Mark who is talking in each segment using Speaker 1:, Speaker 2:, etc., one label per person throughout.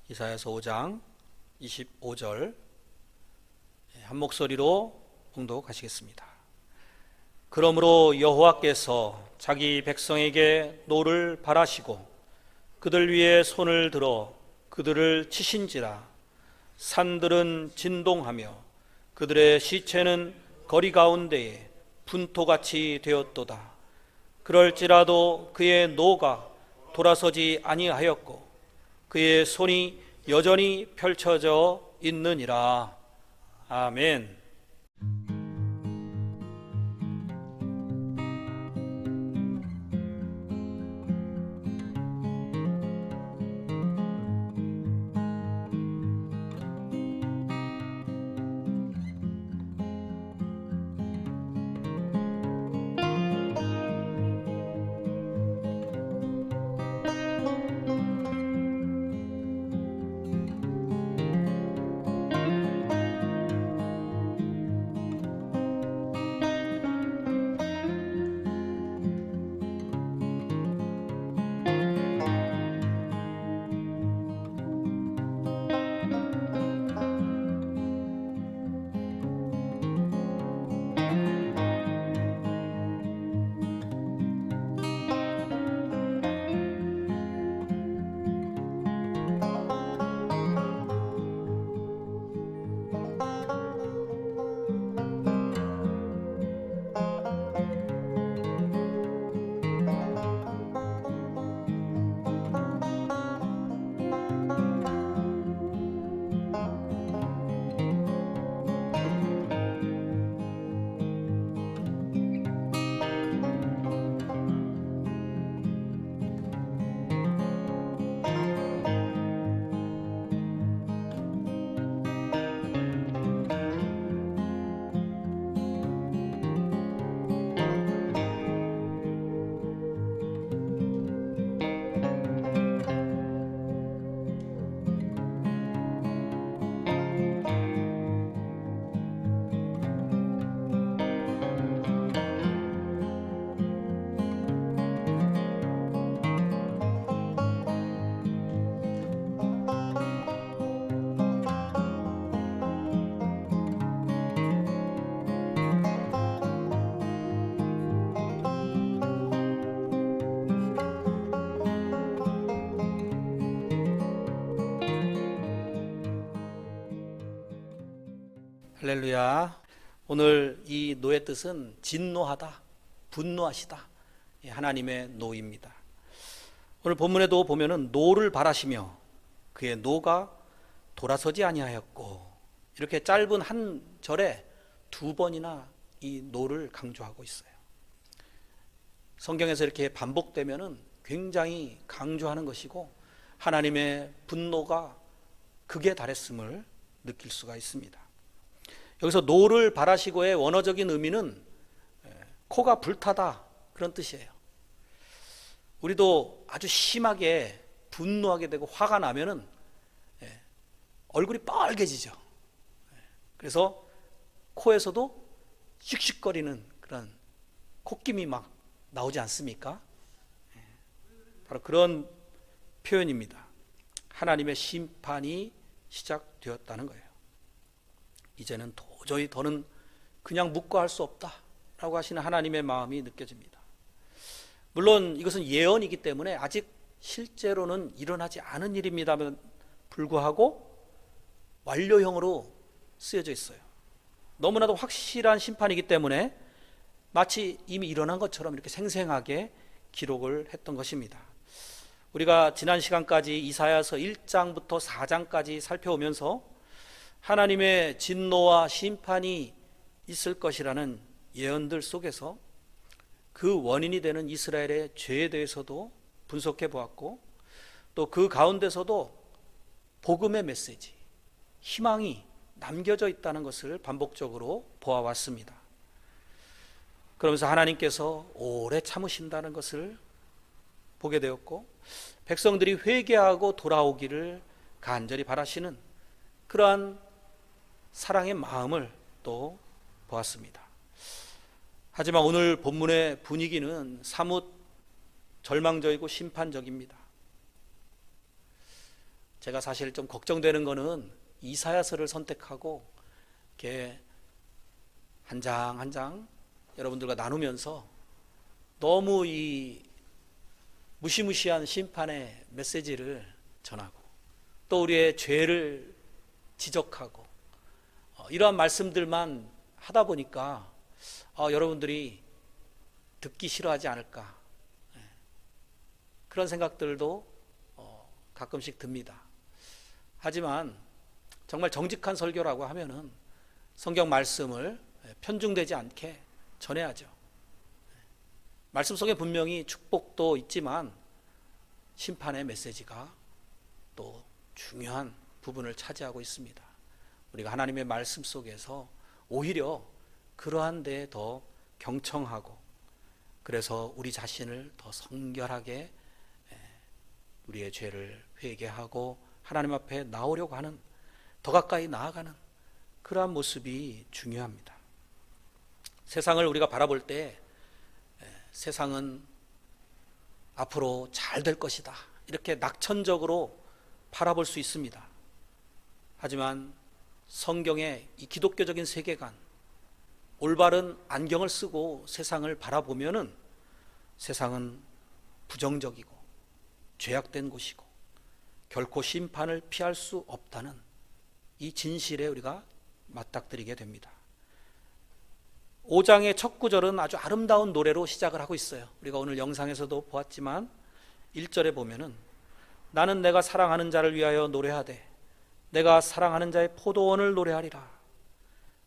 Speaker 1: 이사야서 5장 25절 한 목소리로 봉독하시겠습니다. 그러므로 여호와께서 자기 백성에게 노를 바라시고 그들 위에 손을 들어 그들을 치신지라. 산들은 진동하며 그들의 시체는 거리 가운데에 분토같이 되었도다. 그럴지라도 그의 노가 돌아서지 아니하였고 그의 손이 여전히 펼쳐져 있느니라. 아멘. 할렐루야. 오늘 이 노의 뜻은 진노하다, 분노하시다, 하나님의 노입니다. 오늘 본문에도 보면은 노를 바라시며 그의 노가 돌아서지 아니하였고, 이렇게 짧은 한 절에 두 번이나 이 노를 강조하고 있어요. 성경에서 이렇게 반복되면은 굉장히 강조하는 것이고 하나님의 분노가 극에 달했음을 느낄 수가 있습니다. 여기서 노를 바라시고의 원어적인 의미는 코가 불타다, 그런 뜻이에요. 우리도 아주 심하게 분노하게 되고 화가 나면은 얼굴이 빨개지죠. 그래서 코에서도 씩씩거리는 그런 콧김이 막 나오지 않습니까? 바로 그런 표현입니다. 하나님의 심판이 시작되었다는 거예요. 이제는 도저히 더는 그냥 묵과할 수 없다라고 하시는 하나님의 마음이 느껴집니다. 물론 이것은 예언이기 때문에 아직 실제로는 일어나지 않은 일입니다만 불구하고 완료형으로 쓰여져 있어요. 너무나도 확실한 심판이기 때문에 마치 이미 일어난 것처럼 이렇게 생생하게 기록을 했던 것입니다. 우리가 지난 시간까지 이사야서 1장부터 4장까지 살펴오면서 하나님의 진노와 심판이 있을 것이라는 예언들 속에서 그 원인이 되는 이스라엘의 죄에 대해서도 분석해 보았고, 또 그 가운데서도 복음의 메시지, 희망이 남겨져 있다는 것을 반복적으로 보아왔습니다. 그러면서 하나님께서 오래 참으신다는 것을 보게 되었고, 백성들이 회개하고 돌아오기를 간절히 바라시는 그러한 사랑의 마음을 또 보았습니다. 하지만 오늘 본문의 분위기는 사뭇 절망적이고 심판적입니다. 제가 사실 좀 걱정되는 거는 이사야서를 선택하고 이렇게 한 장 한 장 여러분들과 나누면서 너무 이 무시무시한 심판의 메시지를 전하고 또 우리의 죄를 지적하고 이러한 말씀들만 하다 보니까 여러분들이 듣기 싫어하지 않을까, 그런 생각들도 가끔씩 듭니다. 하지만 정말 정직한 설교라고 하면은 성경 말씀을 편중되지 않게 전해야죠. 말씀 속에 분명히 축복도 있지만 심판의 메시지가 또 중요한 부분을 차지하고 있습니다. 우리가 하나님의 말씀 속에서 오히려 그러한 데에 더 경청하고, 그래서 우리 자신을 더 성결하게 우리의 죄를 회개하고 하나님 앞에 나오려고 하는, 더 가까이 나아가는 그러한 모습이 중요합니다. 세상을 우리가 바라볼 때 세상은 앞으로 잘 될 것이다, 이렇게 낙천적으로 바라볼 수 있습니다. 하지만 성경의 이 기독교적인 세계관, 올바른 안경을 쓰고 세상을 바라보면은 세상은 부정적이고 죄악된 곳이고 결코 심판을 피할 수 없다는 이 진실에 우리가 맞닥뜨리게 됩니다. 5장의 첫 구절은 아주 아름다운 노래로 시작을 하고 있어요. 우리가 오늘 영상에서도 보았지만 1절에 보면은 나는 내가 사랑하는 자를 위하여 노래하되 내가 사랑하는 자의 포도원을 노래하리라.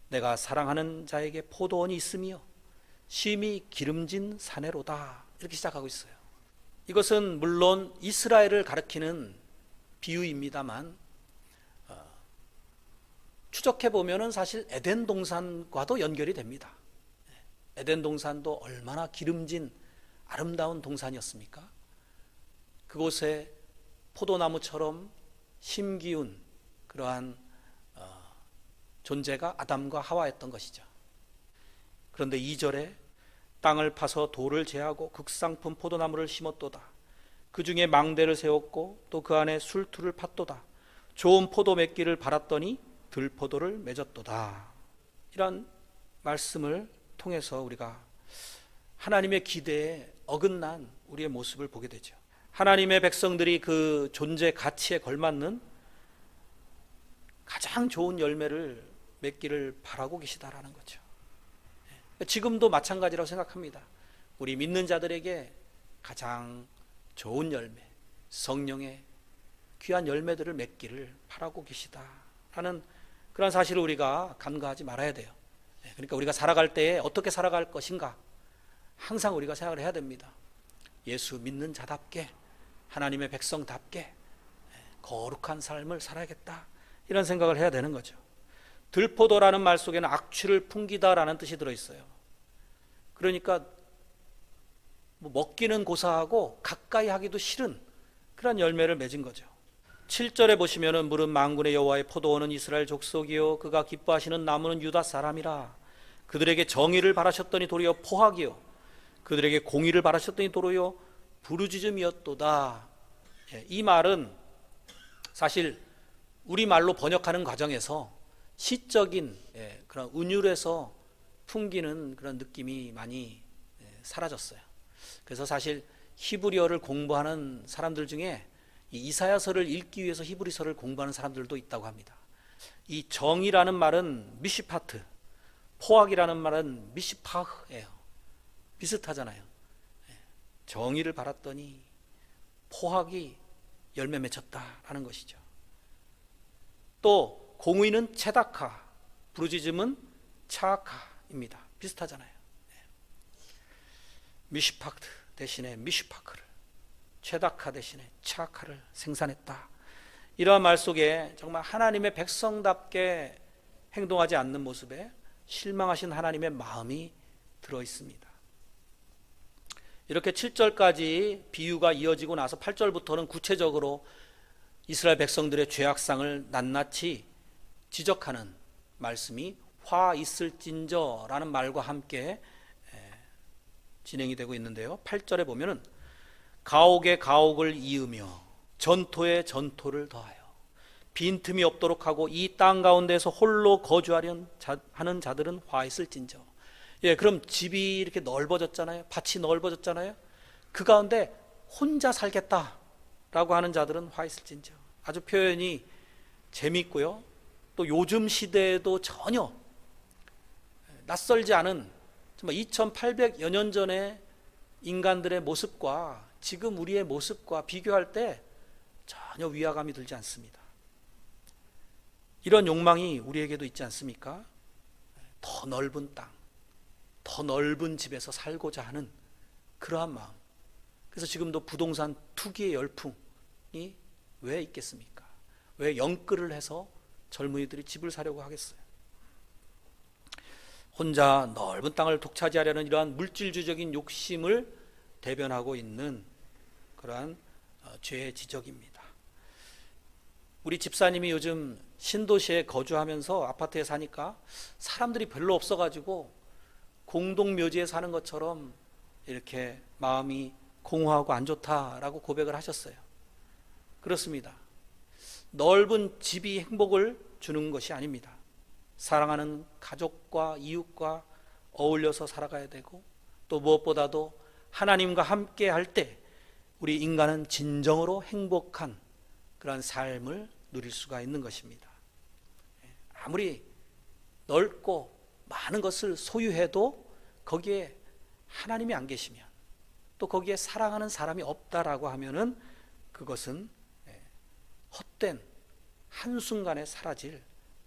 Speaker 1: 내가 사랑하는 자에게 포도원이 있으며 심히 기름진 사내로다. 이렇게 시작하고 있어요. 이것은 물론 이스라엘을 가리키는 비유입니다만 추적해 보면은 사실 에덴 동산과도 연결이 됩니다. 에덴 동산도 얼마나 기름진 아름다운 동산이었습니까? 그곳에 포도나무처럼 심기운 그러한 존재가 아담과 하와였던 것이죠. 그런데 2절에 땅을 파서 돌을 제하고 극상품 포도나무를 심었도다. 그 중에 망대를 세웠고 또 그 안에 술투를 팠도다. 좋은 포도 맺기를 바랐더니 들포도를 맺었도다. 이런 말씀을 통해서 우리가 하나님의 기대에 어긋난 우리의 모습을 보게 되죠. 하나님의 백성들이 그 존재 가치에 걸맞는 가장 좋은 열매를 맺기를 바라고 계시다라는 거죠. 지금도 마찬가지라고 생각합니다. 우리 믿는 자들에게 가장 좋은 열매, 성령의 귀한 열매들을 맺기를 바라고 계시다라는 그런 사실을 우리가 간과하지 말아야 돼요. 그러니까 우리가 살아갈 때에 어떻게 살아갈 것인가 항상 우리가 생각을 해야 됩니다. 예수 믿는 자답게, 하나님의 백성답게 거룩한 삶을 살아야겠다, 이런 생각을 해야 되는 거죠. 들포도라는 말 속에는 악취를 풍기다라는 뜻이 들어있어요. 그러니까 먹기는 고사하고 가까이 하기도 싫은 그런 열매를 맺은 거죠. 7절에 보시면은 물은 만군의 여호와의 포도원은 이스라엘 족속이요 그가 기뻐하시는 나무는 유다 사람이라. 그들에게 정의를 바라셨더니 도리어 포악이요 그들에게 공의를 바라셨더니 도리어 부르짖음이었도다. 이 말은 사실 우리말로 번역하는 과정에서 시적인 그런 은율에서 풍기는 그런 느낌이 많이 사라졌어요. 그래서 사실 히브리어를 공부하는 사람들 중에 이 이사야서를 읽기 위해서 히브리서를 공부하는 사람들도 있다고 합니다. 이 정이라는 말은 미시파트, 포악이라는 말은 미시파흐예요. 비슷하잖아요. 정의를 바랐더니 포악이 열매 맺혔다라는 것이죠. 또 공의는 체다카, 부르짖음은 차카입니다. 비슷하잖아요. 미시파트 대신에 미시파크를, 체다카 대신에 차카를 생산했다. 이러한 말 속에 정말 하나님의 백성답게 행동하지 않는 모습에 실망하신 하나님의 마음이 들어 있습니다. 이렇게 7절까지 비유가 이어지고 나서 8절부터는 구체적으로 이스라엘 백성들의 죄악상을 낱낱이 지적하는 말씀이 화 있을진저라는 말과 함께 진행이 되고 있는데요. 8절에 보면은 가옥에 가옥을 이으며 전토에 전토를 더하여. 빈틈이 없도록 하고 이 땅 가운데서 홀로 거주하려는 하는 자들은 화 있을진저. 예, 그럼 집이 이렇게 넓어졌잖아요. 밭이 넓어졌잖아요. 그 가운데 혼자 살겠다라고 하는 자들은 화 있을진저. 아주 표현이 재미있고요. 또 요즘 시대에도 전혀 낯설지 않은 정말 2800여 년 전의 인간들의 모습과 지금 우리의 모습과 비교할 때 전혀 위화감이 들지 않습니다. 이런 욕망이 우리에게도 있지 않습니까? 더 넓은 땅, 더 넓은 집에서 살고자 하는 그러한 마음. 그래서 지금도 부동산 투기의 열풍이 왜 있겠습니까? 왜 영끌을 해서 젊은이들이 집을 사려고 하겠어요? 혼자 넓은 땅을 독차지하려는 이러한 물질주의적인 욕심을 대변하고 있는 그러한 죄의 지적입니다. 우리 집사님이 요즘 신도시에 거주하면서 아파트에 사니까 사람들이 별로 없어가지고 공동묘지에 사는 것처럼 이렇게 마음이 공허하고 안 좋다라고 고백을 하셨어요. 그렇습니다. 넓은 집이 행복을 주는 것이 아닙니다. 사랑하는 가족과 이웃과 어울려서 살아가야 되고, 또 무엇보다도 하나님과 함께 할 때 우리 인간은 진정으로 행복한 그런 삶을 누릴 수가 있는 것입니다. 아무리 넓고 많은 것을 소유해도 거기에 하나님이 안 계시면, 또 거기에 사랑하는 사람이 없다라고 하면은 그것은 헛된 한순간에 사라질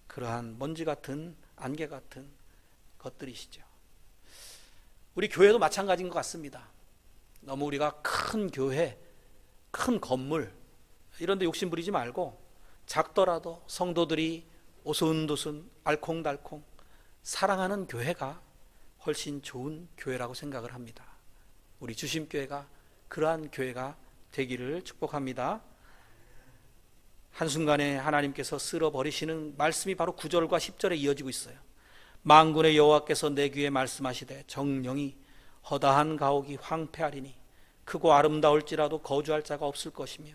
Speaker 1: 그러한 먼지 같은 안개 같은 것들이시죠. 우리 교회도 마찬가지인 것 같습니다. 너무 우리가 큰 교회, 큰 건물 이런 데 욕심 부리지 말고 작더라도 성도들이 오순도순 알콩달콩 사랑하는 교회가 훨씬 좋은 교회라고 생각을 합니다. 우리 주심교회가 그러한 교회가 되기를 축복합니다. 한순간에 하나님께서 쓸어버리시는 말씀이 바로 9절과 10절에 이어지고 있어요. 만군의 여호와께서 내 귀에 말씀하시되 정령이 허다한 가옥이 황폐하리니 크고 아름다울지라도 거주할 자가 없을 것이며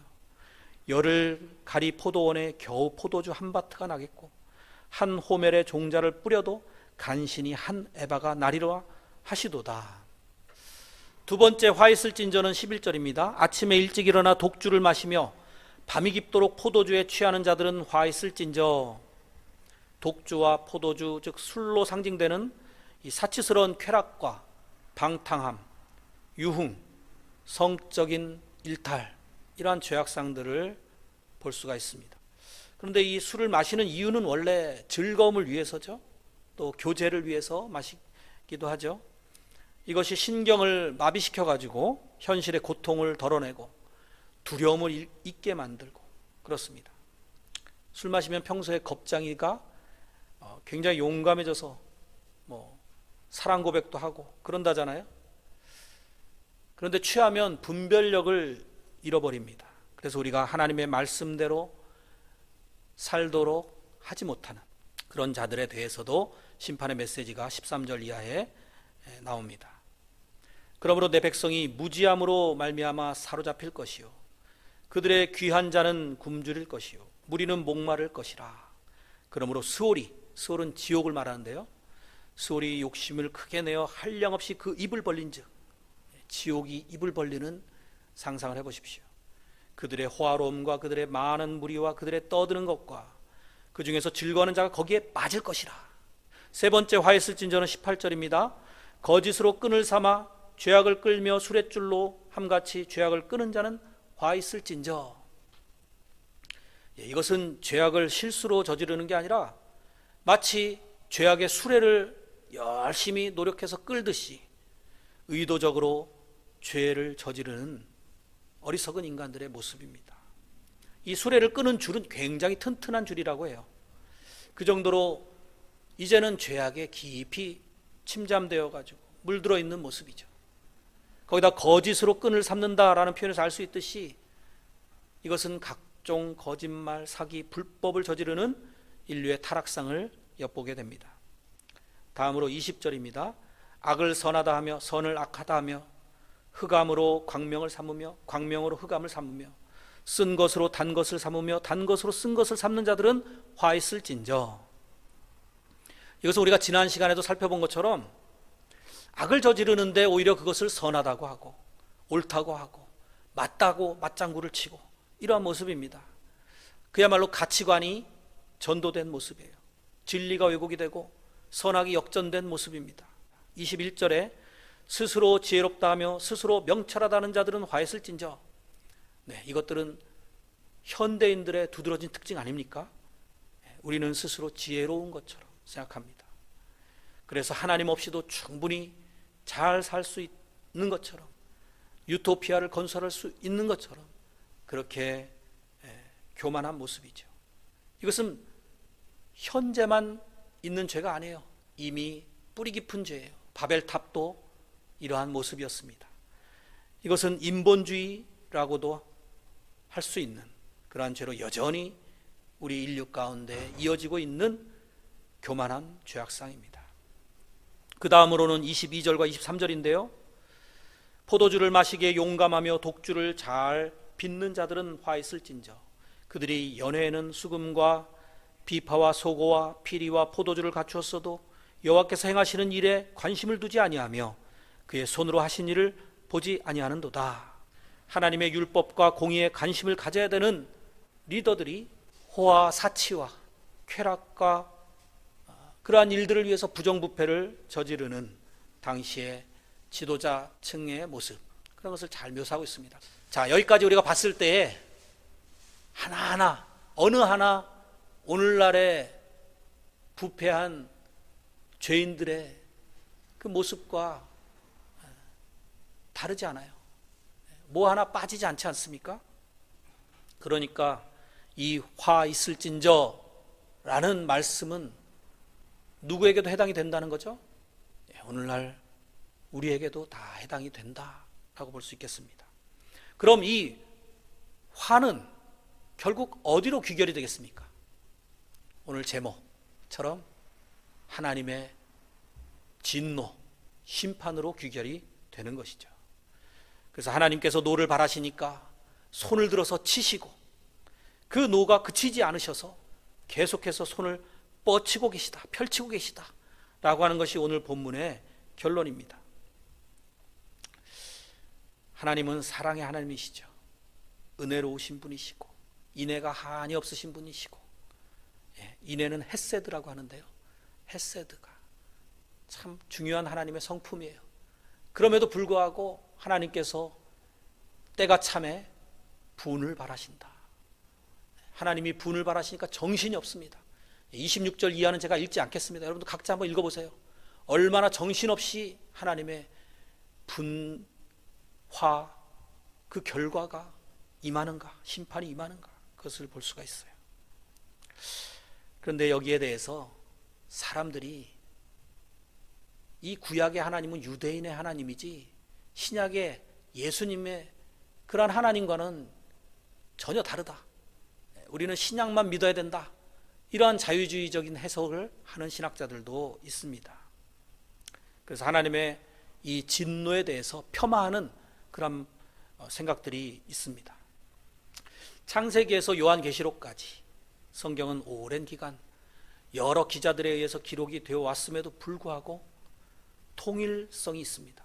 Speaker 1: 열을 가리 포도원에 겨우 포도주 한 바트가 나겠고 한 호멜에 종자를 뿌려도 간신히 한 에바가 나리라 하시도다. 두 번째 화 있을진저는 11절입니다. 아침에 일찍 일어나 독주를 마시며 밤이 깊도록 포도주에 취하는 자들은 화 있을진저. 독주와 포도주, 즉 술로 상징되는 이 사치스러운 쾌락과 방탕함, 유흥, 성적인 일탈, 이러한 죄악상들을 볼 수가 있습니다. 그런데 이 술을 마시는 이유는 원래 즐거움을 위해서죠. 또 교제를 위해서 마시기도 하죠. 이것이 신경을 마비시켜 가지고 현실의 고통을 덜어내고 두려움을 잊게 만들고 그렇습니다. 술 마시면 평소에 겁쟁이가 굉장히 용감해져서 사랑 고백도 하고 그런다잖아요. 그런데 취하면 분별력을 잃어버립니다. 그래서 우리가 하나님의 말씀대로 살도록 하지 못하는 그런 자들에 대해서도 심판의 메시지가 13절 이하에 나옵니다. 그러므로 내 백성이 무지함으로 말미암아 사로잡힐 것이요 그들의 귀한 자는 굶주릴 것이요 무리는 목마를 것이라. 그러므로 스올은 지옥을 말하는데요, 스올이 욕심을 크게 내어 한량없이 그 입을 벌린즉, 지옥이 입을 벌리는 상상을 해보십시오. 그들의 호화로움과 그들의 많은 무리와 그들의 떠드는 것과 그 중에서 즐거워하는 자가 거기에 빠질 것이라. 세 번째 화 있을진저는 18절입니다. 거짓으로 끈을 삼아 죄악을 끌며 수레줄로 함같이 죄악을 끄는 자는 화 있을진저. 이것은 죄악을 실수로 저지르는 게 아니라 마치 죄악의 수레를 열심히 노력해서 끌듯이 의도적으로 죄를 저지르는 어리석은 인간들의 모습입니다. 이 수레를 끄는 줄은 굉장히 튼튼한 줄이라고 해요. 그 정도로 이제는 죄악에 깊이 침잠되어 가지고 물들어 있는 모습이죠. 거기다 거짓으로 끈을 삼는다라는 표현에서 알 수 있듯이 이것은 각종 거짓말, 사기, 불법을 저지르는 인류의 타락상을 엿보게 됩니다. 다음으로 20절입니다. 악을 선하다 하며 선을 악하다 하며 흑암으로 광명을 삼으며 광명으로 흑암을 삼으며 쓴 것으로 단 것을 삼으며 단 것으로 쓴 것을 삼는 자들은 화 있을진저. 이것은 우리가 지난 시간에도 살펴본 것처럼 악을 저지르는데 오히려 그것을 선하다고 하고 옳다고 하고 맞다고 맞장구를 치고 이러한 모습입니다. 그야말로 가치관이 전도된 모습이에요. 진리가 왜곡이 되고 선악이 역전된 모습입니다. 21절에 스스로 지혜롭다 하며 스스로 명철하다는 자들은 화 있을진저. 네, 이것들은 현대인들의 두드러진 특징 아닙니까? 우리는 스스로 지혜로운 것처럼 생각합니다. 그래서 하나님 없이도 충분히 잘 살 수 있는 것처럼, 유토피아를 건설할 수 있는 것처럼 그렇게 교만한 모습이죠. 이것은 현재만 있는 죄가 아니에요. 이미 뿌리 깊은 죄예요. 바벨탑도 이러한 모습이었습니다. 이것은 인본주의라고도 할 수 있는 그러한 죄로 여전히 우리 인류 가운데 이어지고 있는 교만한 죄악상입니다. 그 다음으로는 22절과 23절인데요. 포도주를 마시기에 용감하며 독주를 잘 빚는 자들은 화 있을진저. 그들이 연회에는 수금과 비파와 소고와 피리와 포도주를 갖추었어도 여호와께서 행하시는 일에 관심을 두지 아니하며 그의 손으로 하신 일을 보지 아니하는도다. 하나님의 율법과 공의에 관심을 가져야 되는 리더들이 호화 사치와 쾌락과 그러한 일들을 위해서 부정부패를 저지르는 당시의 지도자층의 모습, 그런 것을 잘 묘사하고 있습니다. 자, 여기까지 우리가 봤을 때에 하나하나 어느 하나 오늘날의 부패한 죄인들의 그 모습과 다르지 않아요. 뭐 하나 빠지지 않지 않습니까? 그러니까 이 화 있을진저 라는 말씀은 누구에게도 해당이 된다는 거죠? 오늘날 우리에게도 다 해당이 된다라고 볼 수 있겠습니다. 그럼 이 화는 결국 어디로 귀결이 되겠습니까? 오늘 제목처럼 하나님의 진노, 심판으로 귀결이 되는 것이죠. 그래서 하나님께서 노를 바라시니까 손을 들어서 치시고 그 노가 그치지 않으셔서 계속해서 손을 뻗치고 계시다, 펼치고 계시다 라고 하는 것이 오늘 본문의 결론입니다. 하나님은 사랑의 하나님이시죠. 은혜로우신 분이시고 인애가 한이 없으신 분이시고, 인애는 헤세드라고 하는데요, 헤세드가 참 중요한 하나님의 성품이에요. 그럼에도 불구하고 하나님께서 때가 참에 분을 바라신다. 하나님이 분을 바라시니까 정신이 없습니다. 26절 이하는 제가 읽지 않겠습니다. 여러분도 각자 한번 읽어보세요. 얼마나 정신없이 하나님의 분화 그 결과가 임하는가, 심판이 임하는가, 그것을 볼 수가 있어요. 그런데 여기에 대해서 사람들이 이 구약의 하나님은 유대인의 하나님이지 신약의 예수님의 그러한 하나님과는 전혀 다르다, 우리는 신약만 믿어야 된다, 이러한 자유주의적인 해석을 하는 신학자들도 있습니다. 그래서 하나님의 이 진노에 대해서 폄하하는 그런 생각들이 있습니다. 창세기에서 요한계시록까지 성경은 오랜 기간 여러 기자들에 의해서 기록이 되어 왔음에도 불구하고 통일성이 있습니다.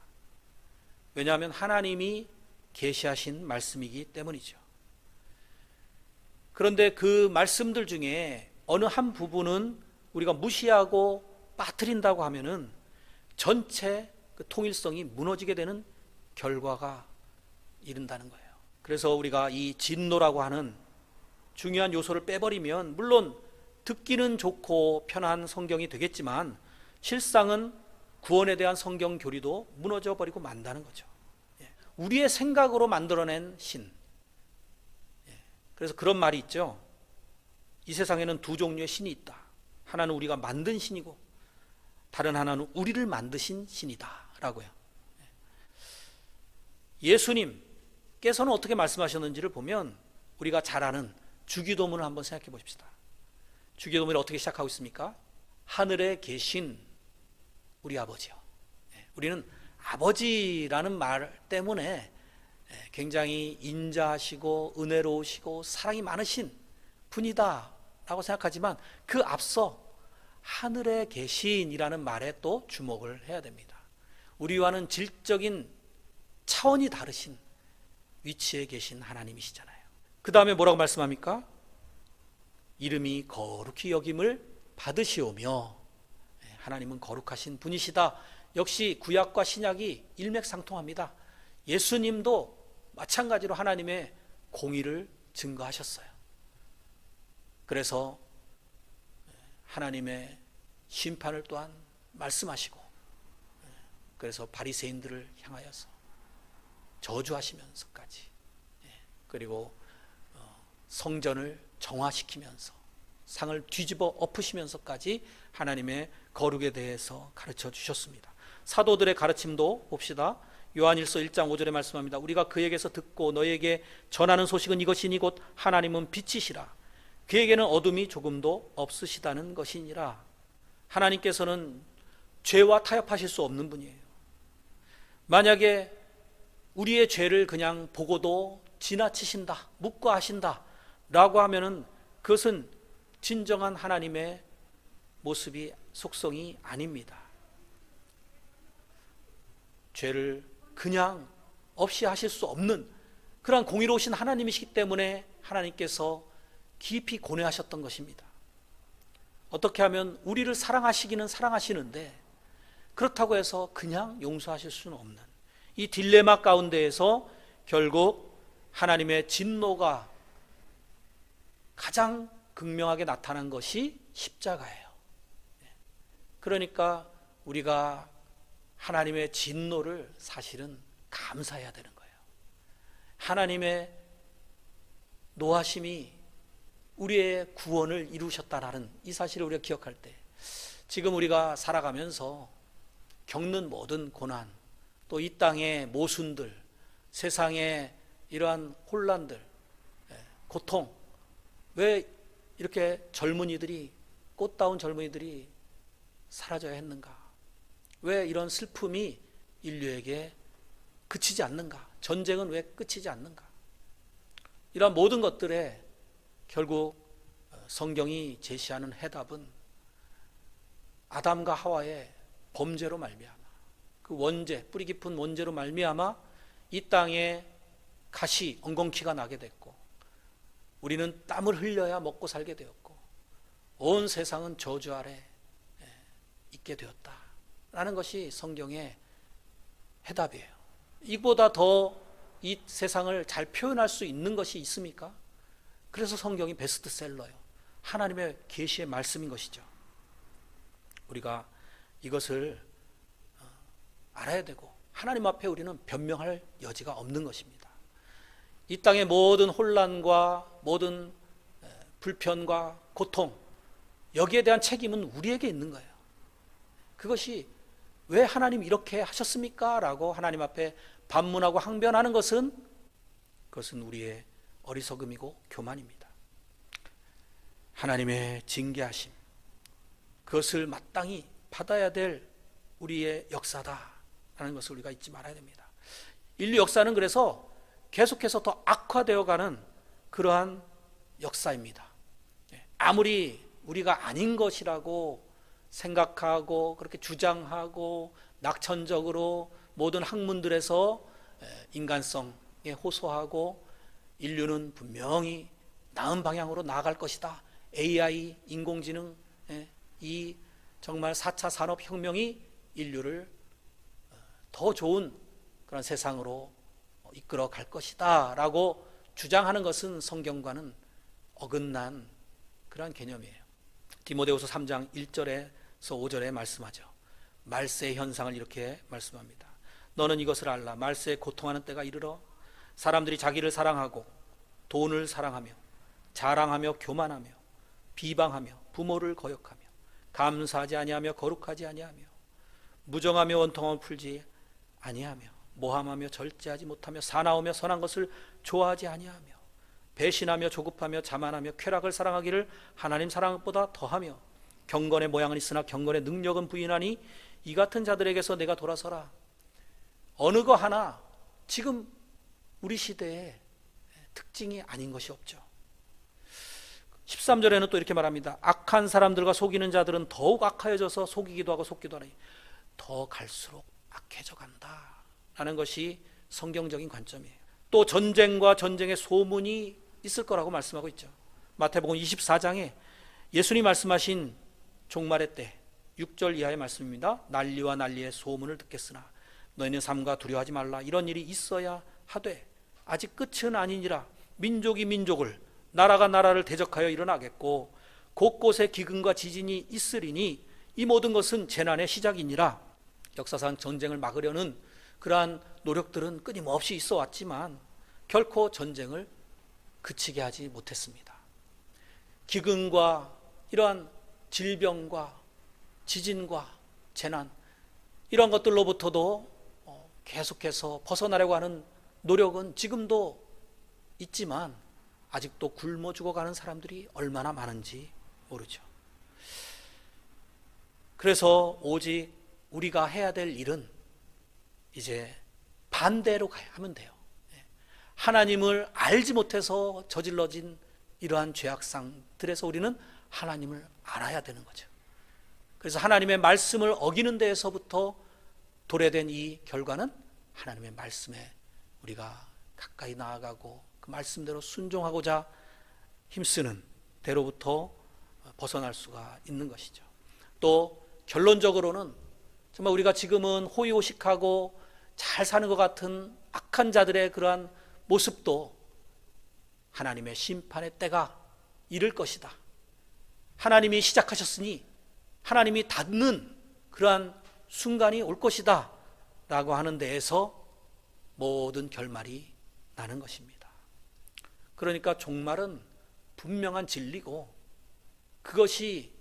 Speaker 1: 왜냐하면 하나님이 계시하신 말씀이기 때문이죠. 그런데 그 말씀들 중에 어느 한 부분은 우리가 무시하고 빠뜨린다고 하면은 전체 그 통일성이 무너지게 되는 결과가 이른다는 거예요. 그래서 우리가 이 진노라고 하는 중요한 요소를 빼버리면 물론 듣기는 좋고 편한 성경이 되겠지만 실상은 구원에 대한 성경 교리도 무너져 버리고 만다는 거죠. 우리의 생각으로 만들어낸 신. 그래서 그런 말이 있죠. 이 세상에는 두 종류의 신이 있다. 하나는 우리가 만든 신이고 다른 하나는 우리를 만드신 신이다 라고요. 예수님께서는 어떻게 말씀하셨는지를 보면 우리가 잘 아는 주기도문을 한번 생각해 보십시다. 주기도문이 어떻게 시작하고 있습니까? 하늘에 계신 우리 아버지요. 우리는 아버지라는 말 때문에 굉장히 인자하시고 은혜로우시고 사랑이 많으신 분이다 라고 생각하지만 그 앞서 하늘에 계신이라는 말에 또 주목을 해야 됩니다. 우리와는 질적인 차원이 다르신 위치에 계신 하나님이시잖아요. 그 다음에 뭐라고 말씀합니까? 이름이 거룩히 여김을 받으시오며, 하나님은 거룩하신 분이시다. 역시 구약과 신약이 일맥상통합니다. 예수님도 마찬가지로 하나님의 공의를 증거하셨어요. 그래서 하나님의 심판을 또한 말씀하시고, 그래서 바리새인들을 향하여서 저주하시면서까지, 그리고 성전을 정화시키면서 상을 뒤집어 엎으시면서까지 하나님의 거룩에 대해서 가르쳐 주셨습니다. 사도들의 가르침도 봅시다. 요한일서 1장 5절에 말씀합니다. 우리가 그에게서 듣고 너에게 전하는 소식은 이것이니 곧 하나님은 빛이시라. 그에게는 어둠이 조금도 없으시다는 것이니라. 하나님께서는 죄와 타협하실 수 없는 분이에요. 만약에 우리의 죄를 그냥 보고도 지나치신다, 묵과하신다 라고 하면은 그것은 진정한 하나님의 모습이, 속성이 아닙니다. 죄를 그냥 없이 하실 수 없는 그러한 공의로우신 하나님이시기 때문에 하나님께서 깊이 고뇌하셨던 것입니다. 어떻게 하면 우리를 사랑하시기는 사랑하시는데 그렇다고 해서 그냥 용서하실 수는 없는 이 딜레마 가운데에서 결국 하나님의 진노가 가장 극명하게 나타난 것이 십자가예요. 그러니까 우리가 하나님의 진노를 사실은 감사해야 되는 거예요. 하나님의 노하심이 우리의 구원을 이루셨다라는 이 사실을 우리가 기억할 때, 지금 우리가 살아가면서 겪는 모든 고난, 또 이 땅의 모순들, 세상의 이러한 혼란들, 고통, 왜 이렇게 젊은이들이, 꽃다운 젊은이들이 사라져야 했는가? 왜 이런 슬픔이 인류에게 그치지 않는가? 전쟁은 왜 끝이지 않는가? 이러한 모든 것들에 결국 성경이 제시하는 해답은 아담과 하와의 범죄로 말미암아, 그 원죄, 뿌리 깊은 원죄로 말미암아 이 땅에 가시, 엉겅퀴가 나게 됐고, 우리는 땀을 흘려야 먹고 살게 되었고, 온 세상은 저주 아래 있게 되었다라는 것이 성경의 해답이에요. 이보다 더 이 세상을 잘 표현할 수 있는 것이 있습니까? 그래서 성경이 베스트셀러예요. 하나님의 계시의 말씀인 것이죠. 우리가 이것을 알아야 되고, 하나님 앞에 우리는 변명할 여지가 없는 것입니다. 이 땅의 모든 혼란과 모든 불편과 고통, 여기에 대한 책임은 우리에게 있는 거예요. 그것이 왜 하나님 이렇게 하셨습니까? 라고 하나님 앞에 반문하고 항변하는 것은, 그것은 우리의 어리석음이고 교만입니다. 하나님의 징계하심, 그것을 마땅히 받아야 될 우리의 역사다라는 것을 우리가 잊지 말아야 됩니다. 인류 역사는 그래서 계속해서 더 악화되어가는 그러한 역사입니다. 아무리 우리가 아닌 것이라고 생각하고 그렇게 주장하고 낙천적으로 모든 학문들에서 인간성에 호소하고 인류는 분명히 나은 방향으로 나아갈 것이다. AI, 인공지능, 이 정말 4차 산업혁명이 인류를 더 좋은 그런 세상으로 이끌어 갈 것이다 라고 주장하는 것은 성경과는 어긋난 그런 개념이에요. 디모데후서 3장 1절에서 5절에 말씀하죠. 말세의 현상을 이렇게 말씀합니다. 너는 이것을 알라. 말세에 고통하는 때가 이르러 사람들이 자기를 사랑하고 돈을 사랑하며 자랑하며 교만하며 비방하며 부모를 거역하며 감사하지 아니하며 거룩하지 아니하며 무정하며 원통함을 풀지 아니하며 모함하며 절제하지 못하며 사나우며 선한 것을 좋아하지 아니하며 배신하며 조급하며 자만하며 쾌락을 사랑하기를 하나님 사랑보다 더하며 경건의 모양은 있으나 경건의 능력은 부인하니 이 같은 자들에게서 내가 돌아서라. 어느 거 하나 지금 우리 시대의 특징이 아닌 것이 없죠. 13절에는 또 이렇게 말합니다. 악한 사람들과 속이는 자들은 더욱 악하여져서 속이기도 하고 속기도 하니 더 갈수록 악해져 간다 라는 것이 성경적인 관점이에요. 또 전쟁과 전쟁의 소문이 있을 거라고 말씀하고 있죠. 마태복음 24장에 예수님 말씀하신 종말의 때 6절 이하의 말씀입니다. 난리와 난리의 소문을 듣겠으나 너희는 삼가 두려워하지 말라. 이런 일이 있어야 하되 아직 끝은 아니니라. 민족이 민족을 나라가 나라를 대적하여 일어나겠고 곳곳에 기근과 지진이 있으리니 이 모든 것은 재난의 시작이니라. 역사상 전쟁을 막으려는 그러한 노력들은 끊임없이 있어 왔지만 결코 전쟁을 그치게 하지 못했습니다. 기근과 이러한 질병과 지진과 재난 이런 것들로부터도 계속해서 벗어나려고 하는 노력은 지금도 있지만 아직도 굶어 죽어가는 사람들이 얼마나 많은지 모르죠. 그래서 오직 우리가 해야 될 일은 이제 반대로 하면 돼요. 하나님을 알지 못해서 저질러진 이러한 죄악상들에서 우리는 하나님을 알아야 되는 거죠. 그래서 하나님의 말씀을 어기는 데에서부터 도래된 이 결과는 하나님의 말씀에 우리가 가까이 나아가고 그 말씀대로 순종하고자 힘쓰는 대로부터 벗어날 수가 있는 것이죠. 또 결론적으로는 정말 우리가 지금은 호의호식하고 잘 사는 것 같은 악한 자들의 그러한 모습도 하나님의 심판의 때가 이를 것이다. 하나님이 시작하셨으니 하나님이 닫는 그러한 순간이 올 것이다 라고 하는 데에서 모든 결말이 나는 것입니다. 그러니까 종말은 분명한 진리고 그것이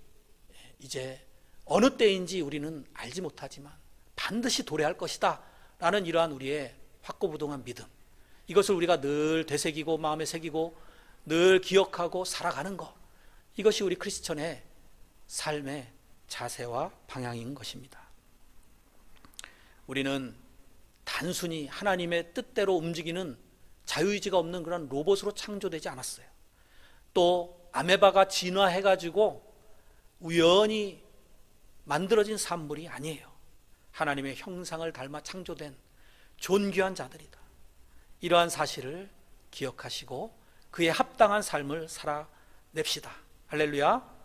Speaker 1: 이제 어느 때인지 우리는 알지 못하지만 반드시 도래할 것이다 라는 이러한 우리의 확고부동한 믿음, 이것을 우리가 늘 되새기고 마음에 새기고 늘 기억하고 살아가는 것, 이것이 우리 크리스천의 삶의 자세와 방향인 것입니다. 우리는 단순히 하나님의 뜻대로 움직이는 자유의지가 없는 그런 로봇으로 창조되지 않았어요. 또 아메바가 진화해가지고 우연히 만들어진 산물이 아니에요. 하나님의 형상을 닮아 창조된 존귀한 자들이다. 이러한 사실을 기억하시고 그에 합당한 삶을 살아냅시다. 할렐루야.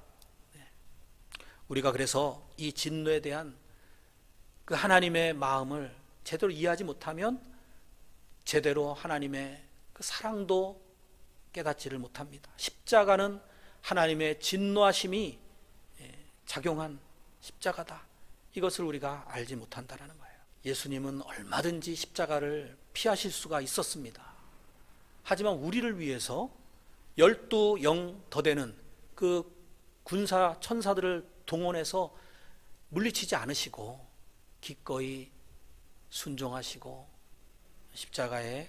Speaker 1: 우리가 그래서 이 진노에 대한 그 하나님의 마음을 제대로 이해하지 못하면 제대로 하나님의 그 사랑도 깨닫지를 못합니다. 십자가는 하나님의 진노하심이 작용한 십자가다. 이것을 우리가 알지 못한다는 거예요. 예수님은 얼마든지 십자가를 피하실 수가 있었습니다. 하지만 우리를 위해서 12영 더 되는 그 군사 천사들을 동원해서 물리치지 않으시고 기꺼이 순종하시고 십자가에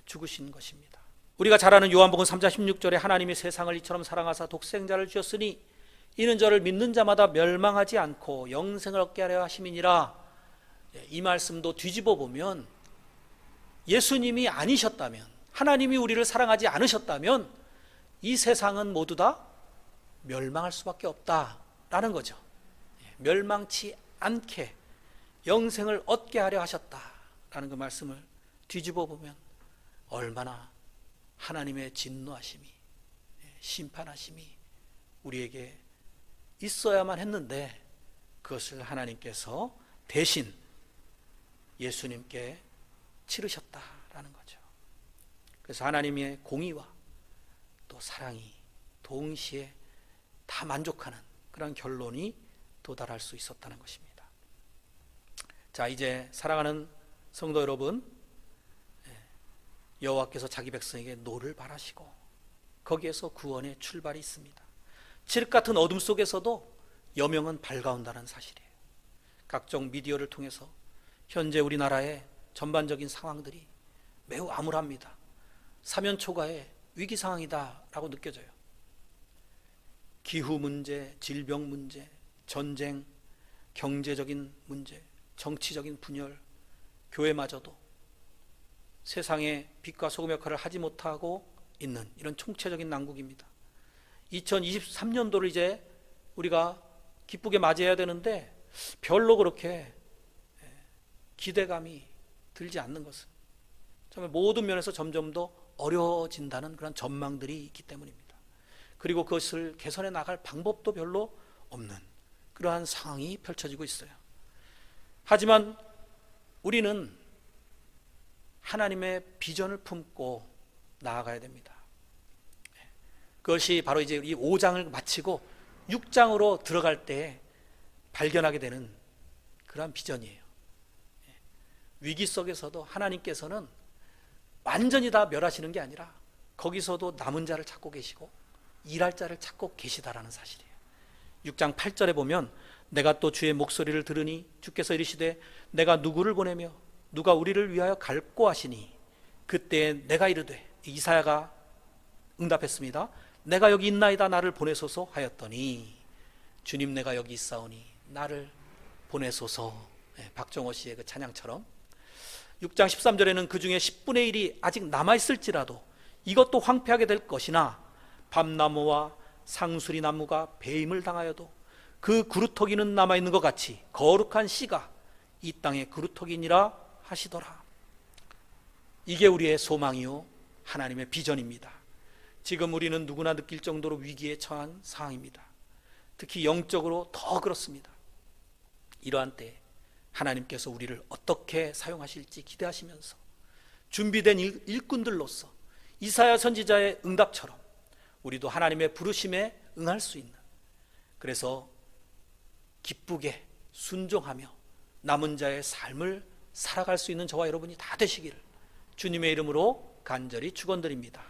Speaker 1: 죽으신 것입니다. 우리가 잘 아는 요한복음 3장 16절에 하나님이 세상을 이처럼 사랑하사 독생자를 주셨으니 이는 저를 믿는 자마다 멸망하지 않고 영생을 얻게 하려 하심이니라. 이 말씀도 뒤집어 보면 예수님이 아니셨다면, 하나님이 우리를 사랑하지 않으셨다면 이 세상은 모두 다 멸망할 수밖에 없다라는 거죠. 멸망치 않게 영생을 얻게 하려 하셨다라는 그 말씀을 뒤집어 보면 얼마나 하나님의 진노하심이, 심판하심이 우리에게 있어야만 했는데 그것을 하나님께서 대신 예수님께 치르셨다라는 거죠. 그래서 하나님의 공의와 또 사랑이 동시에 다 만족하는 그런 결론이 도달할 수 있었다는 것입니다. 자, 이제 사랑하는 성도 여러분, 여호와께서 자기 백성에게 노를 바라시고 거기에서 구원의 출발이 있습니다. 칠흑 같은 어둠 속에서도 여명은 밝아온다는 사실이에요. 각종 미디어를 통해서 현재 우리나라의 전반적인 상황들이 매우 암울합니다. 사면초가의 위기 상황이다라고 느껴져요. 기후 문제, 질병 문제, 전쟁, 경제적인 문제, 정치적인 분열, 교회마저도 세상에 빛과 소금 역할을 하지 못하고 있는 이런 총체적인 난국입니다. 2023년도를 이제 우리가 기쁘게 맞이해야 되는데 별로 그렇게 기대감이 들지 않는 것은 정말 모든 면에서 점점 더 어려워진다는 그런 전망들이 있기 때문입니다. 그리고 그것을 개선해 나갈 방법도 별로 없는 그러한 상황이 펼쳐지고 있어요. 하지만 우리는 하나님의 비전을 품고 나아가야 됩니다. 그것이 바로 이제 이 5장을 마치고 6장으로 들어갈 때 발견하게 되는 그러한 비전이에요. 위기 속에서도 하나님께서는 완전히 다 멸하시는 게 아니라 거기서도 남은 자를 찾고 계시고 일할 자를 찾고 계시다라는 사실이에요. 6장 8절에 보면 내가 또 주의 목소리를 들으니 주께서 이르시되 내가 누구를 보내며 누가 우리를 위하여 갈꼬 하시니 그때 내가 이르되 이사야가 응답했습니다. 내가 여기 있나이다 나를 보내소서 하였더니 주님 내가 여기 있사오니 나를 보내소서. 박정호 씨의 그 찬양처럼 6장 13절에는 그 중에 10분의 1이 아직 남아있을지라도 이것도 황폐하게 될 것이나 밤나무와 상수리 나무가 배임을 당하여도 그 그루터기는 남아있는 것 같이 거룩한 씨가 이 땅의 그루터기니라 하시더라. 이게 우리의 소망이요 하나님의 비전입니다. 지금 우리는 누구나 느낄 정도로 위기에 처한 상황입니다. 특히 영적으로 더 그렇습니다. 이러한 때 하나님께서 우리를 어떻게 사용하실지 기대하시면서 준비된 일꾼들로서 이사야 선지자의 응답처럼 우리도 하나님의 부르심에 응할 수 있는, 그래서 기쁘게 순종하며 남은 자의 삶을 살아갈 수 있는 저와 여러분이 다 되시기를 주님의 이름으로 간절히 축원드립니다.